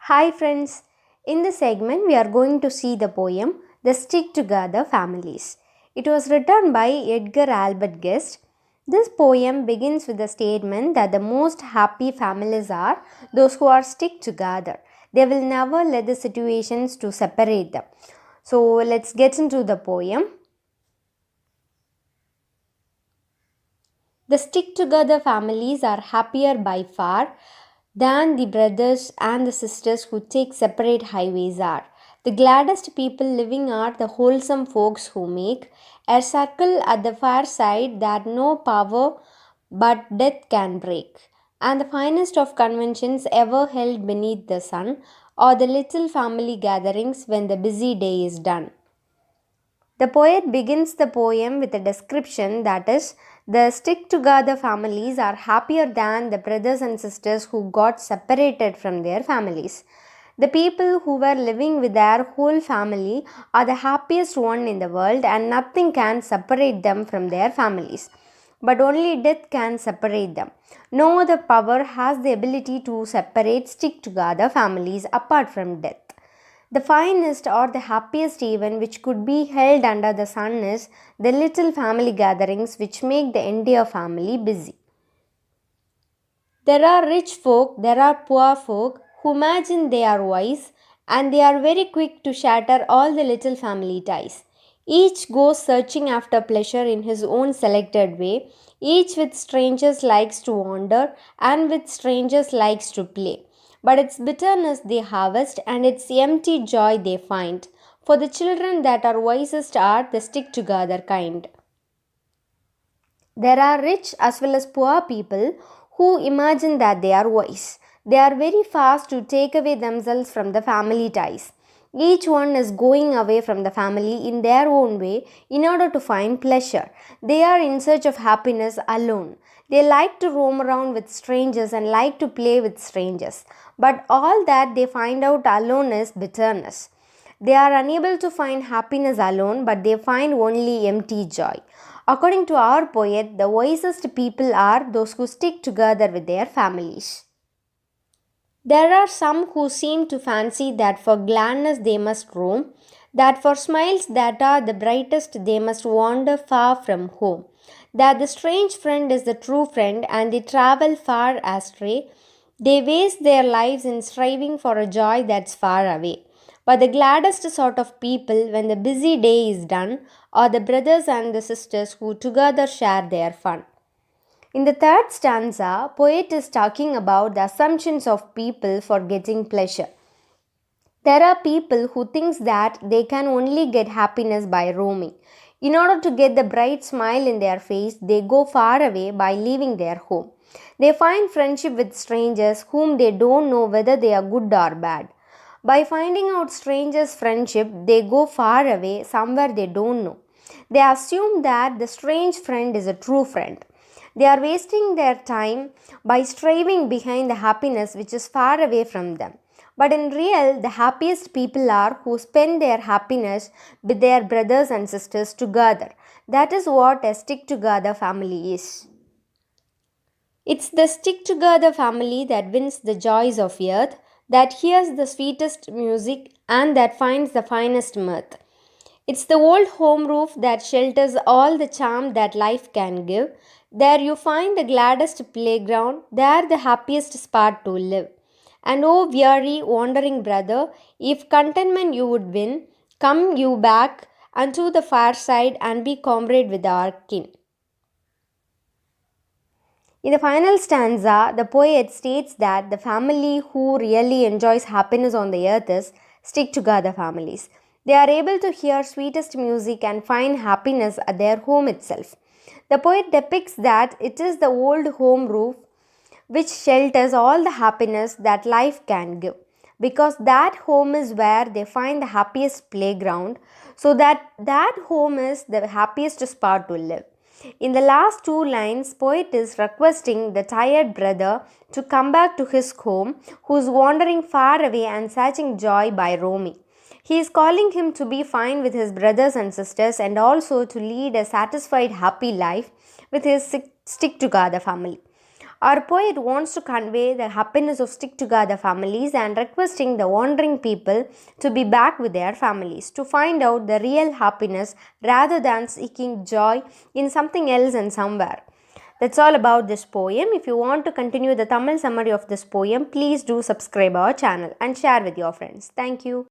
Hi friends, in this segment we are going to see the poem The Stick Together Families. It was written by Edgar Albert Guest. This poem begins with the statement that the most happy families are those who are stick together. They will never let the situations to separate them. So let's get into the poem. The stick together families are happier by far than the brothers and the sisters who take separate highways are. The gladdest people living are the wholesome folks who make a circle at the far side that no power but death can break. And the finest of conventions ever held beneath the sun are the little family gatherings when the busy day is done. The poet begins the poem with a description that is, the stick together families are happier than the brothers and sisters who got separated from their families. The people who were living with their whole family are the happiest one in the world, and nothing can separate them from their families. But only death can separate them. No other power has the ability to separate stick together families apart from death. The finest or the happiest event which could be held under the sun is the little family gatherings which make the entire family busy. There are rich folk, there are poor folk who imagine they are wise, and they are very quick to shatter all the little family ties. Each goes searching after pleasure in his own selected way, each with strangers likes to wander and with strangers likes to play. But its bitterness they harvest and its empty joy they find. For the children that are wisest are the stick together kind. There are rich as well as poor people who imagine that they are wise. They are very fast to take away themselves from the family ties. Each one is going away from the family in their own way in order to find pleasure. They are in search of happiness alone. They like to roam around with strangers and like to play with strangers. But all that they find out alone is bitterness. They are unable to find happiness alone, but they find only empty joy. According to our poet, the wisest people are those who stick together with their families. There are some who seem to fancy that for gladness they must roam, that for smiles that are the brightest they must wander far from home, that the strange friend is the true friend and they travel far astray. They waste their lives in striving for a joy that's far away. But the gladdest sort of people, when the busy day is done, are the brothers and the sisters who together share their fun. In the third stanza, poet is talking about the assumptions of people for getting pleasure. There are people who think that they can only get happiness by roaming. In order to get the bright smile in their face, they go far away by leaving their home. They find friendship with strangers whom they don't know whether they are good or bad. By finding out strangers' friendship, they go far away somewhere they don't know. They assume that the strange friend is a true friend. They are wasting their time by striving behind the happiness which is far away from them. But in real, the happiest people are who spend their happiness with their brothers and sisters together. That is what a stick together family is. It's the stick together family that wins the joys of earth, that hears the sweetest music, and that finds the finest mirth. It's the old home roof that shelters all the charm that life can give. There you find the gladdest playground, there the happiest spot to live. And oh, weary, wandering brother, if contentment you would win, come you back unto the far side and be comrade with our kin. In the final stanza, the poet states that the family who really enjoys happiness on the earth is stick together families. They are able to hear sweetest music and find happiness at their home itself. The poet depicts that it is the old home roof which shelters all the happiness that life can give. Because that home is where they find the happiest playground, so that home is the happiest spot to live. In the last two lines, poet is requesting the tired brother to come back to his home, who is wandering far away and searching joy by roaming. He is calling him to be fine with his brothers and sisters and also to lead a satisfied, happy life with his stick together family. Our poet wants to convey the happiness of stick together families and requesting the wandering people to be back with their families to find out the real happiness rather than seeking joy in something else and somewhere. That's all about this poem. If you want to continue the Tamil summary of this poem, please do subscribe our channel and share with your friends. Thank you.